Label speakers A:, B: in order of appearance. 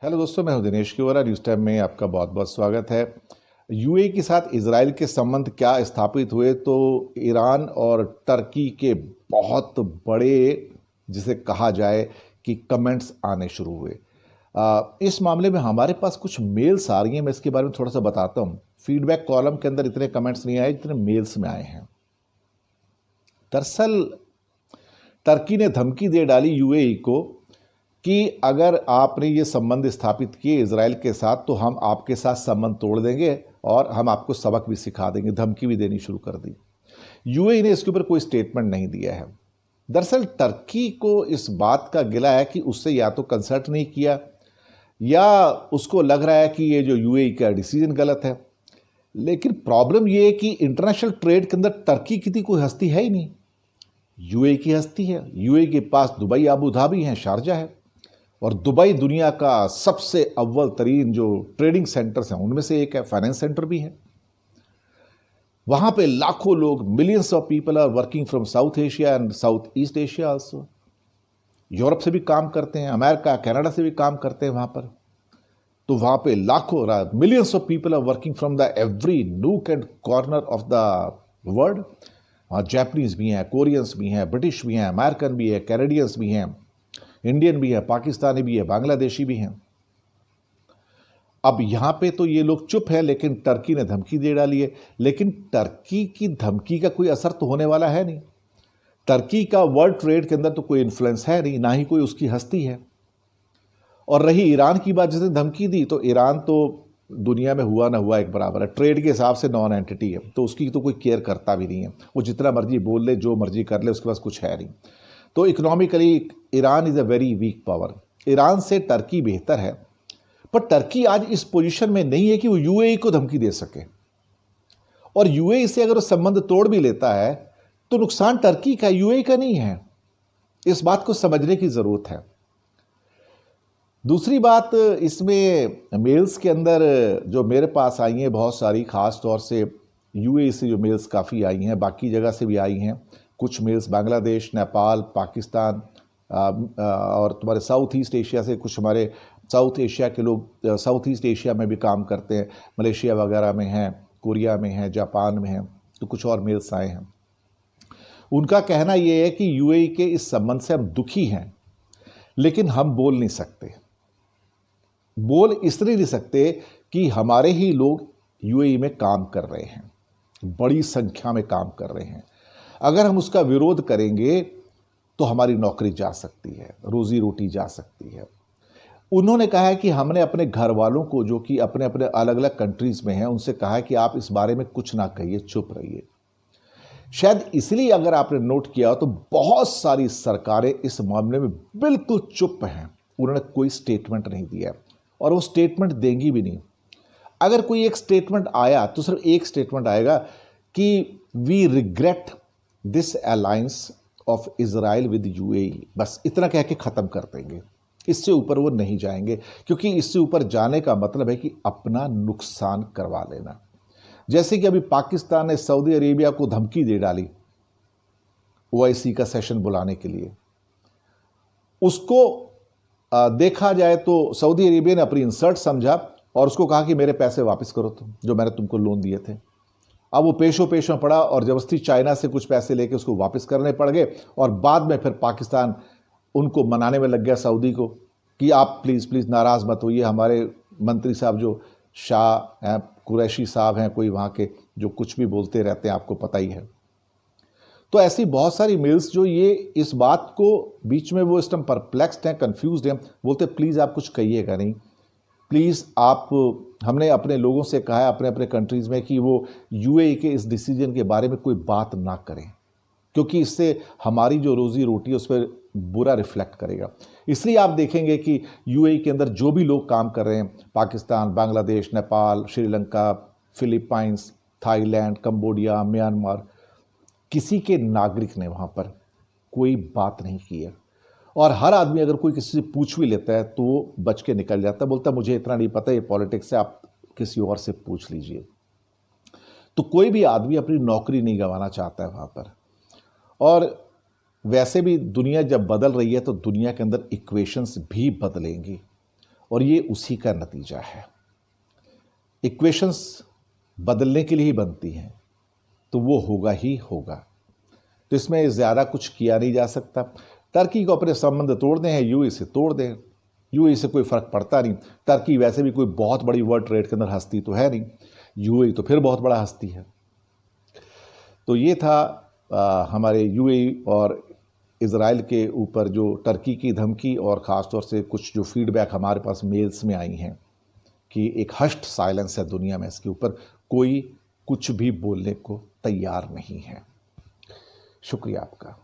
A: Hello दोस्तों, मैं हूं दिनेश किवरा। न्यूज़ टाइम में आपका बहुत बहुत स्वागत है। यूएई के साथ इजराइल के संबंध क्या स्थापित हुए, तो ईरान और टर्की के बहुत बड़े, जिसे कहा जाए कि कमेंट्स आने शुरू हुए। इस मामले में हमारे पास कुछ मेल्स आ रही हैं, मैं इसके बारे में थोड़ा सा बताता हूं। फीडबैक कॉलम के अंदर इतने कमेंट्स नहीं आए जितने मेल्स में आए हैं। दरअसल टर्की ने धमकी दे डाली यूएई को कि अगर आपने ये संबंध स्थापित किए इजराइल के साथ तो हम आपके साथ संबंध तोड़ देंगे और हम आपको सबक भी सिखा देंगे। धमकी भी देनी शुरू कर दी। यूएई ने इसके ऊपर कोई स्टेटमेंट नहीं दिया है। दरअसल टर्की को इस बात का गिला है कि उससे या तो कंसल्ट नहीं किया या उसको लग रहा है कि ये जो यूएई का डिसीजन गलत है। लेकिन प्रॉब्लम ये है कि इंटरनेशनल ट्रेड के अंदर टर्की की कोई हस्ती है ही नहीं, यूएई की हस्ती है। यूएई के पास दुबई, अबू धाबी है, शारजा है, और दुबई दुनिया का सबसे अव्वल तरीन जो ट्रेडिंग सेंटर्स हैं उनमें से एक है, फाइनेंस सेंटर भी है। वहां पे लाखों लोग, millions of people are working from South Asia and South East Asia also. Europe से भी काम करते हैं, अमेरिका, कनाडा से भी काम करते हैं वहां पर। तो वहां पे लाखों, millions of people are working from the every nook and corner of the world. वहां जैपनीज भी हैं, कोरियंस भी हैं, ब्रिटिश भी हैं, अमेरिकन भी है, कैनेडियंस भी हैं, इंडियन भी है, पाकिस्तानी भी है, बांग्लादेशी भी हैं। अब यहां पे तो ये लोग चुप है, लेकिन टर्की ने धमकी दे डाली है। लेकिन टर्की की धमकी का कोई असर तो होने वाला है नहीं। टर्की का वर्ल्ड ट्रेड के अंदर तो कोई इन्फ्लुएंस है नहीं, ना ही कोई उसकी हस्ती है। और रही ईरान की बात, जिसने धमकी दी, तो ईरान तो दुनिया में हुआ ना हुआ एक बराबर है। ट्रेड के हिसाब से नॉन एंटिटी है, तो उसकी तो कोई केयर करता भी नहीं है। वो जितना मर्जी बोल ले, जो मर्जी कर ले, उसके पास कुछ है नहीं। तो economically Iran is a very weak power. Iran से टर्की बेहतर है, पर टर्की आज इस पोजीशन में नहीं है कि वो यूएई को धमकी दे सके। और यूएई से अगर वो संबंध तोड़ भी लेता है तो नुकसान टर्की का, यूएई का नहीं है। इस बात को समझने की जरूरत है। दूसरी बात, इसमें मेल्स के अंदर जो मेरे पास आई हैं बहुत सारी, खास तौर से यूएई से जो मेल्स काफ़ी आई हैं, बाकी जगह से भी आई हैं। कुछ मेल्स बांग्लादेश, नेपाल, पाकिस्तान और तुम्हारे साउथ ईस्ट एशिया से, कुछ हमारे साउथ एशिया के लोग साउथ ईस्ट एशिया में भी काम करते हैं, मलेशिया वगैरह में हैं, कोरिया में हैं, जापान में हैं। तो कुछ और मेल्स आए हैं। उनका कहना ये है कि यूएई के इस संबंध से हम दुखी हैं, लेकिन हम बोल नहीं सकते। बोल इसलिए नहीं सकते कि हमारे ही लोग यूएई में काम कर रहे हैं, बड़ी संख्या में काम कर रहे हैं। अगर हम उसका विरोध करेंगे तो हमारी नौकरी जा सकती है, रोजी रोटी जा सकती है। उन्होंने कहा है कि हमने अपने घर वालों को, जो कि अपने अपने अलग अलग कंट्रीज में हैं, उनसे कहा है कि आप इस बारे में कुछ ना कहिए, चुप रहिए। शायद इसलिए अगर आपने नोट किया तो बहुत सारी सरकारें इस मामले में बिल्कुल चुप हैं। उन्होंने कोई स्टेटमेंट नहीं दिया और वो स्टेटमेंट देंगी भी नहीं। अगर कोई एक स्टेटमेंट आया तो सिर्फ एक स्टेटमेंट आएगा कि we regret this alliance of Israel with UAE. बस इतना कह के ख़त्म कर देंगे। इससे ऊपर वो नहीं जाएंगे, क्योंकि इससे ऊपर जाने का मतलब है कि अपना नुकसान करवा लेना। जैसे कि अभी पाकिस्तान ने सऊदी अरेबिया को धमकी दे डाली ओआईसी का सेशन बुलाने के लिए। उसको देखा जाए तो सऊदी अरेबिया ने अपनी इंसल्ट समझा और उसको कहा कि मेरे पैसे वापस करो तुम, जो मैंने तुमको लोन दिए थे। अब वो पेशो में पड़ा और जबरदस्ती चाइना से कुछ पैसे लेके उसको वापस करने पड़ गए। और बाद में फिर पाकिस्तान उनको मनाने में लग गया, सऊदी को, कि आप प्लीज़ प्लीज़ नाराज़ मत होइए। हमारे मंत्री साहब जो शाह हैं, कुरैशी साहब हैं, कोई वहाँ के, जो कुछ भी बोलते रहते हैं, आपको पता ही है। तो ऐसी बहुत सारी मेल्स जो ये इस बात को बीच में, वो इस टाइम परप्लेक्स्ड हैं, कन्फ्यूज्ड हैं, बोलते प्लीज़ आप कुछ कहिएगा नहीं, प्लीज़ आप। हमने अपने लोगों से कहा है अपने अपने कंट्रीज़ में कि वो यूएई के इस डिसीजन के बारे में कोई बात ना करें, क्योंकि इससे हमारी जो रोज़ी रोटी है उस पर बुरा रिफ्लेक्ट करेगा। इसलिए आप देखेंगे कि यूएई के अंदर जो भी लोग काम कर रहे हैं, Pakistan, Bangladesh, Nepal, Sri Lanka, Philippines, Thailand, Cambodia, Myanmar, किसी के नागरिक ने वहाँ पर कोई बात नहीं की है। और हर आदमी अगर कोई किसी से पूछ भी लेता है तो वो बच के निकल जाता है, बोलता है मुझे इतना नहीं पता, ये पॉलिटिक्स है, आप किसी और से पूछ लीजिए। तो कोई भी आदमी अपनी नौकरी नहीं गंवाना चाहता है वहाँ पर। और वैसे भी दुनिया जब बदल रही है तो दुनिया के अंदर इक्वेशंस भी बदलेंगी। और ये उसी का नतीजा है। इक्वेशंस बदलने के लिए ही बनती हैं, तो वो होगा ही होगा। तो इसमें ज़्यादा कुछ किया नहीं जा सकता। टर्की को अपने संबंध तोड़ने हैं, यूएई से तोड़ दें, यूएई से कोई फ़र्क पड़ता नहीं। टर्की वैसे भी कोई बहुत बड़ी वर्ल्ड ट्रेड के अंदर हस्ती तो है नहीं, यूएई तो फिर बहुत बड़ा हस्ती है। तो ये था हमारे यूएई और इज़राइल के ऊपर जो टर्की की धमकी, और ख़ास तौर से कुछ जो फीडबैक हमारे पास मेल्स में आई हैं कि एक हश्ड साइलेंस है दुनिया में, इसके ऊपर कोई कुछ भी बोलने को तैयार नहीं है। शुक्रिया आपका।